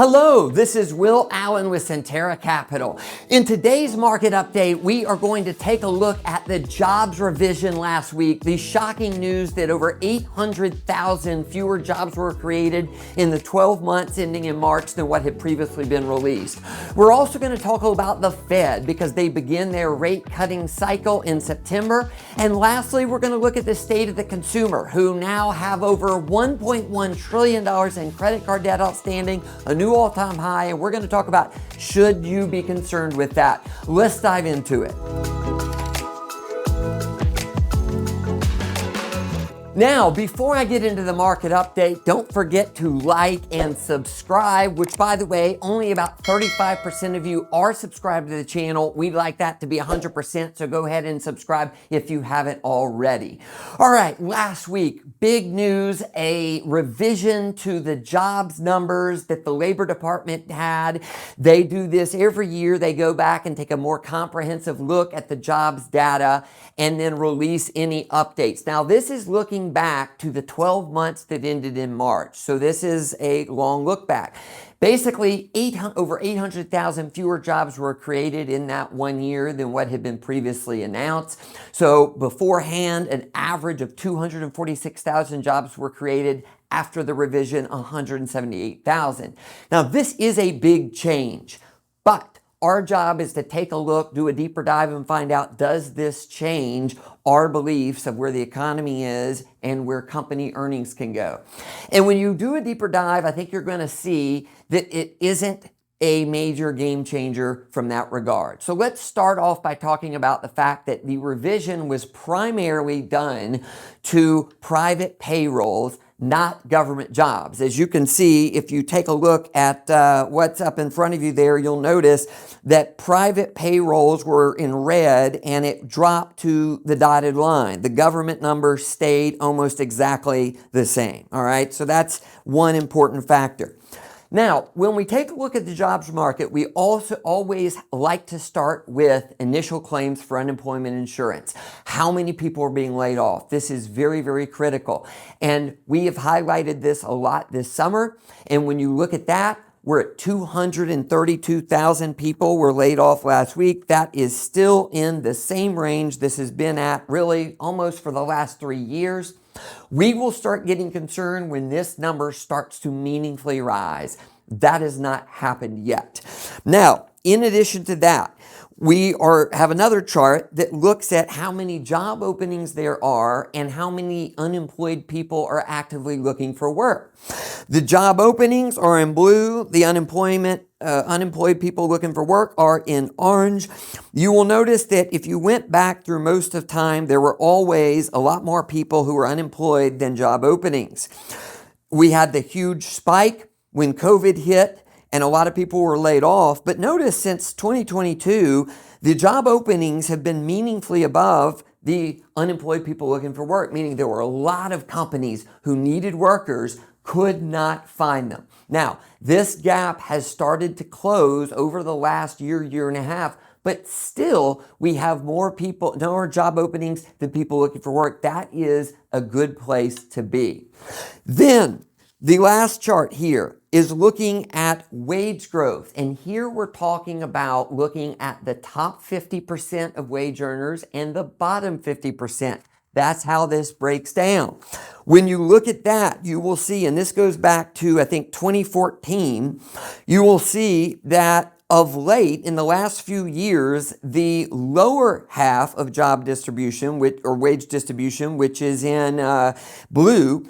Hello, this is Will Allen with Sentara Capital. In today's market update, we are going to take a look at the jobs revision last week, the shocking news that over 800,000 fewer jobs were created in the 12 months ending in March than what had previously been released. We're also going to talk about the Fed because they begin their rate cutting cycle in September. And lastly, we're going to look at the state of the consumer, who now have over $1.1 trillion in credit card debt outstanding, a new all-time high, and we're going to talk about should you be concerned with that. Let's dive into it. Now, before I get into the market update, don't forget to like and subscribe, which, by the way, only about 35% of you are subscribed to the channel. We'd like that to be 100%, so go ahead and subscribe if you haven't already. All right, last week, big news, a revision to the jobs numbers that the Labor Department had. They do this every year. They go back and take a more comprehensive look at the jobs data and then release any updates. Now, this is looking back to the 12 months that ended in March. So this is a long look back. Basically, over 800,000 fewer jobs were created in that 1 year than what had been previously announced. So beforehand, an average of 246,000 jobs were created. After the revision, 178,000. Now, this is a big change, but our job is to take a look, do a deeper dive, and find out, does this change our beliefs of where the economy is and where company earnings can go? And when you do a deeper dive, I think you're going to see that it isn't a major game changer from that regard. So let's start off by talking about the fact that the revision was primarily done to private payrolls, not government jobs. As you can see, if you take a look at what's up in front of you there, you'll notice that private payrolls were in red and it dropped to the dotted line. The government number stayed almost exactly the same. All right, so that's one important factor. Now, when we take a look at the jobs market, we also always like to start with initial claims for unemployment insurance. How many people are being laid off? This is very, very critical. And we have highlighted this a lot this summer. And when you look at that, we're at 232,000 people were laid off last week. That is still in the same range this has been at really almost for the last 3 years. We will start getting concerned when this number starts to meaningfully rise. That has not happened yet. Now, in addition to that, we have another chart that looks at how many job openings there are and how many unemployed people are actively looking for work. The job openings are in blue. The unemployed people looking for work are in orange. You will notice that if you went back through most of time, there were always a lot more people who were unemployed than job openings. We had the huge spike when COVID hit, and a lot of people were laid off. But notice since 2022, the job openings have been meaningfully above the unemployed people looking for work, meaning there were a lot of companies who needed workers, could not find them. Now, this gap has started to close over the last year and a half, but still we have more job openings than people looking for work. That is a good place to be. Then, the last chart here is looking at wage growth. And here we're talking about looking at the top 50% of wage earners and the bottom 50%. That's how this breaks down. When you look at that, you will see, and this goes back to, I think, 2014, you will see that of late, in the last few years, the lower half of job distribution, or wage distribution, which is in blue,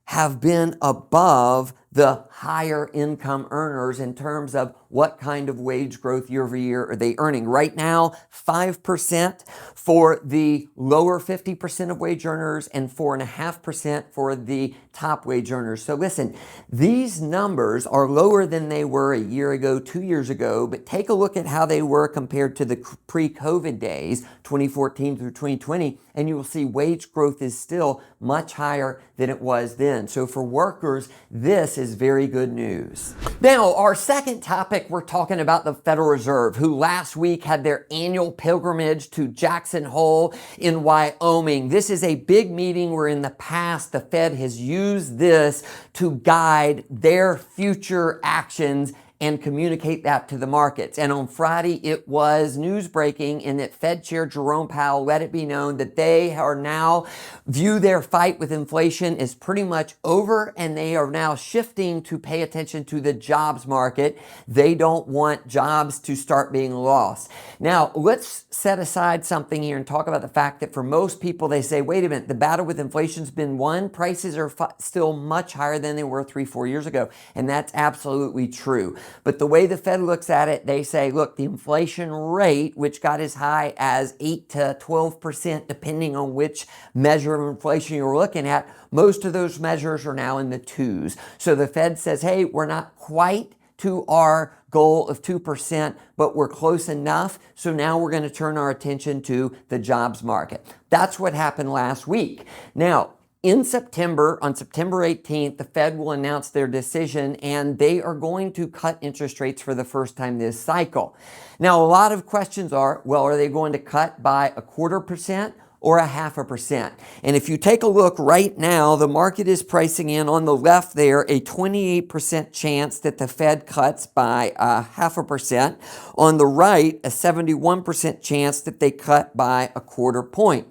have been above the higher income earners in terms of what kind of wage growth year over year are they earning. Right now, 5% for the lower 50% of wage earners and 4.5% for the top wage earners. So listen, these numbers are lower than they were a year ago, 2 years ago, but take a look at how they were compared to the pre-COVID days, 2014 through 2020, and you will see wage growth is still much higher than it was then. So for workers, this is very good news. Now, our second topic quick, we're talking about the Federal Reserve, who last week had their annual pilgrimage to Jackson Hole in Wyoming. This is a big meeting where in the past the Fed has used this to guide their future actions and communicate that to the markets. And on Friday, it was news breaking in that Fed Chair Jerome Powell let it be known that they are now view their fight with inflation is pretty much over, and they are now shifting to pay attention to the jobs market. They don't want jobs to start being lost. Now, let's set aside something here and talk about the fact that for most people, they say, wait a minute, the battle with inflation's been won. Prices are still much higher than they were 3-4 years ago. And that's absolutely true. But the way the Fed looks at it, they say, look, the inflation rate, which got as high as 8 to 12%, depending on which measure of inflation you're looking at, most of those measures are now in the 2s. So the Fed says, hey, we're not quite to our goal of 2%, but we're close enough. So now we're going to turn our attention to the jobs market. That's what happened last week. Now, in September, on September 18th, the Fed will announce their decision, and they are going to cut interest rates for the first time this cycle. Now, a lot of questions are, well, are they going to cut by 1/4% or 0.5%? And if you take a look right now, the market is pricing in on the left there a 28% chance that the Fed cuts by 0.5%. On the right, a 71% chance that they cut by 1/4 point.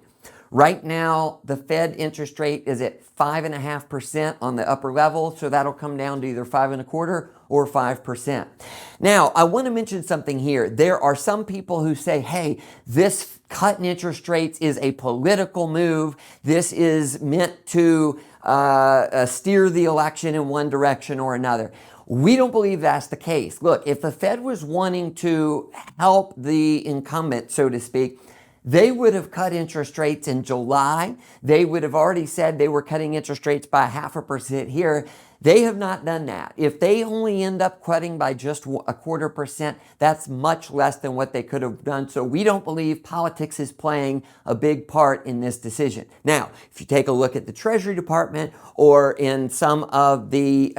Right now, the Fed interest rate is at 5.5% on the upper level, so that'll come down to either 5.25% or 5%. Now, I want to mention something here. There are some people who say, hey, this cut in interest rates is a political move. This is meant to steer the election in one direction or another. We don't believe that's the case. Look, if the Fed was wanting to help the incumbent, so to speak, they would have cut interest rates in July. They would have already said they were cutting interest rates by 0.5% here. They have not done that. If they only end up cutting by just 1/4%, that's much less than what they could have done. So we don't believe politics is playing a big part in this decision. Now, if you take a look at the Treasury Department or in some of the,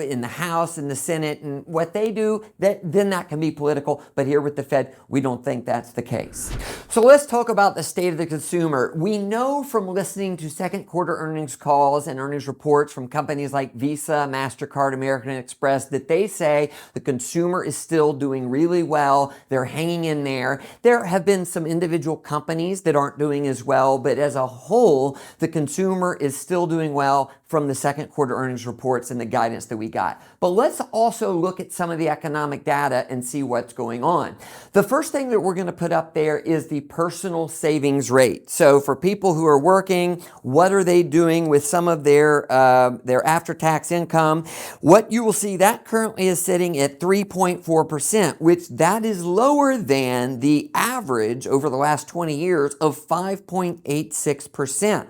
in the House and the Senate and what they do, then that can be political. But here with the Fed, we don't think that's the case. So let's talk about the state of the consumer. We know from listening to second quarter earnings calls and earnings reports from companies like Visa, MasterCard, American Express, that they say the consumer is still doing really well. They're hanging in there. There have been some individual companies that aren't doing as well, but as a whole, the consumer is still doing well from the second quarter earnings reports and the guidance that we got. But let's also look at some of the economic data and see what's going on. The first thing that we're going to put up there is the personal savings rate. So for people who are working, what are they doing with some of their after-tax income? What you will see, that currently is sitting at 3.4%, which that is lower than the average over the last 20 years of 5.86%.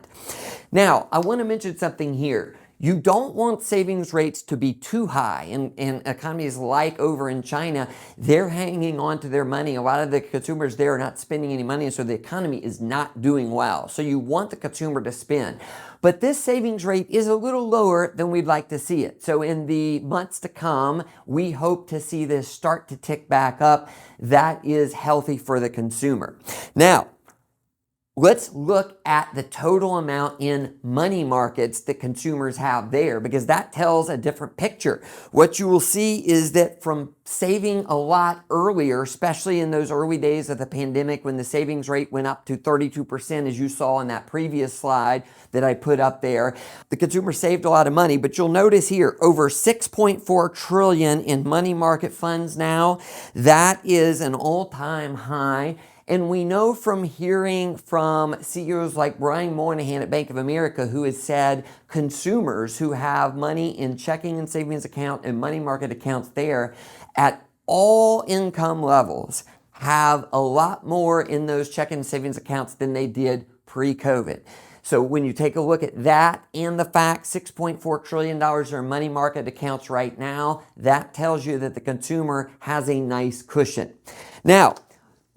Now, I want to mention something here. You don't want savings rates to be too high. In economies like over in China, they're hanging on to their money. A lot of the consumers there are not spending any money, so the economy is not doing well. So you want the consumer to spend. But this savings rate is a little lower than we'd like to see it. So in the months to come, we hope to see this start to tick back up. That is healthy for the consumer. Now, let's look at the total amount in money markets that consumers have there, because that tells a different picture. What you will see is that from saving a lot earlier, especially in those early days of the pandemic when the savings rate went up to 32%, as you saw in that previous slide that I put up there, the consumer saved a lot of money. But you'll notice here, over $6.4 trillion in money market funds now. That is an all-time high. And we know from hearing from CEOs like Brian Moynihan at Bank of America, who has said consumers who have money in checking and savings account and money market accounts there at all income levels have a lot more in those checking and savings accounts than they did pre-COVID. So when you take a look at that and the fact $6.4 trillion are in money market accounts right now, that tells you that the consumer has a nice cushion. Now,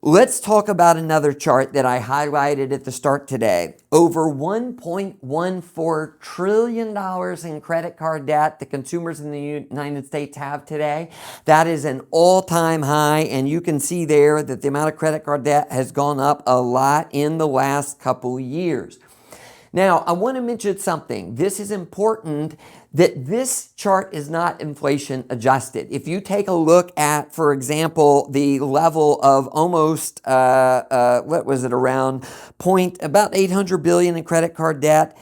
Let's talk about another chart that I highlighted at the start today. Over $1.14 trillion in credit card debt the consumers in the United States have today. That is an all-time high, and you can see there that the amount of credit card debt has gone up a lot in the last couple years. Now, I want to mention something. This is important, that this chart is not inflation adjusted. If you take a look at, for example, the level of almost, what was it, around about $800 billion in credit card debt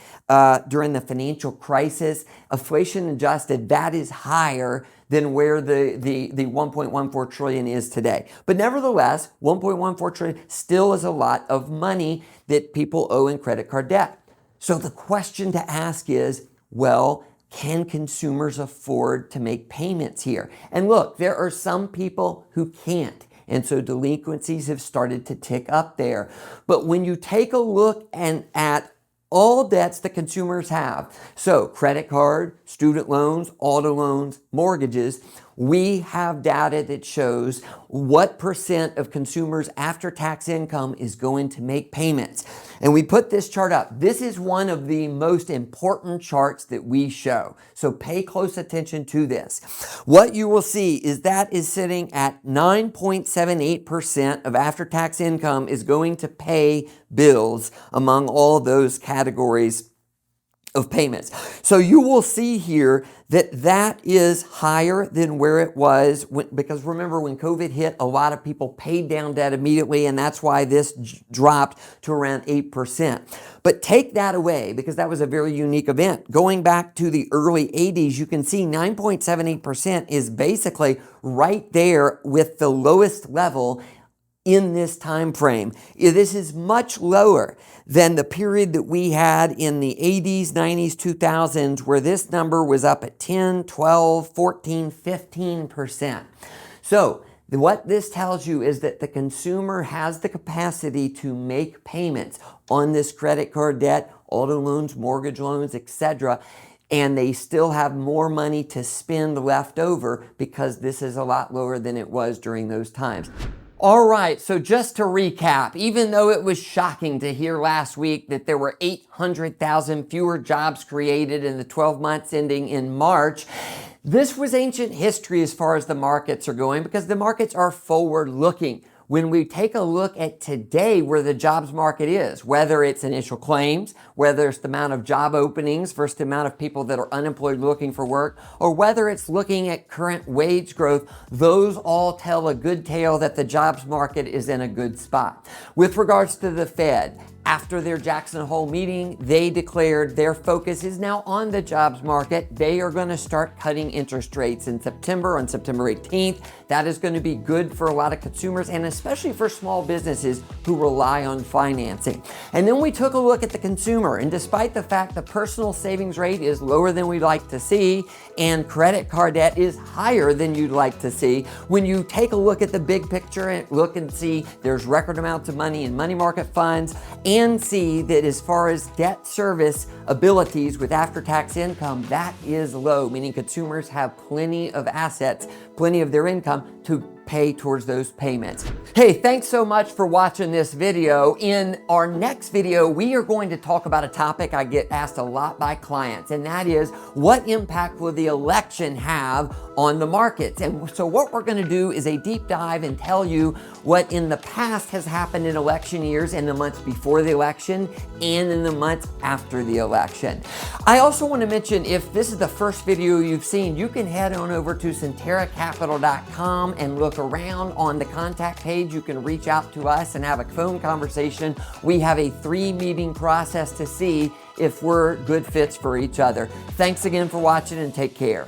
during the financial crisis, inflation adjusted, that is higher than where the 1.14 trillion is today. But nevertheless, 1.14 trillion still is a lot of money that people owe in credit card debt. So the question to ask is, well, can consumers afford to make payments here? And look, there are some people who can't. And so delinquencies have started to tick up there. But when you take a look at all debts that consumers have, so credit card, student loans, auto loans, mortgages, we have data that shows what percent of consumers' after-tax income is going to make payments. And we put this chart up. This is one of the most important charts that we show. So pay close attention to this. What you will see is that is sitting at 9.78% of after-tax income is going to pay bills among all those categories of payments. So you will see here that that is higher than where it was because remember when COVID hit, a lot of people paid down debt immediately, and that's why this dropped to around 8%. But take that away because that was a very unique event. Going back to the early 80s, you can see 9.78% is basically right there with the lowest level in this time frame. This is much lower than the period that we had in the 80s, 90s, 2000s, where this number was up at 10, 12, 14, 15%. So what this tells you is that the consumer has the capacity to make payments on this credit card debt, auto loans, mortgage loans, etc., and they still have more money to spend left over because this is a lot lower than it was during those times. All right, so just to recap, even though it was shocking to hear last week that there were 800,000 fewer jobs created in the 12 months ending in March, this was ancient history as far as the markets are going because the markets are forward-looking. When we take a look at today where the jobs market is, whether it's initial claims, whether it's the amount of job openings versus the amount of people that are unemployed looking for work, or whether it's looking at current wage growth, those all tell a good tale that the jobs market is in a good spot. With regards to the Fed, after their Jackson Hole meeting, they declared their focus is now on the jobs market. They are going to start cutting interest rates in September, on September 18th. That is going to be good for a lot of consumers and especially for small businesses who rely on financing. And then we took a look at the consumer, and despite the fact the personal savings rate is lower than we'd like to see and credit card debt is higher than you'd like to see, when you take a look at the big picture and look and see there's record amounts of money in money market funds and see that as far as debt service abilities with after-tax income, that is low, meaning consumers have plenty of assets, plenty of their income to pay towards those payments. Hey, thanks so much for watching this video. In our next video, we are going to talk about a topic I get asked a lot by clients, and that is what impact will the election have on the markets? And so what we're going to do is a deep dive and tell you what in the past has happened in election years, in the months before the election and in the months after the election. I also want to mention, if this is the first video you've seen, you can head on over to SentaraCapital.com and look around on the contact page. You can reach out to us and have a phone conversation. We have a 3-meeting process to see if we're good fits for each other. Thanks again for watching and take care.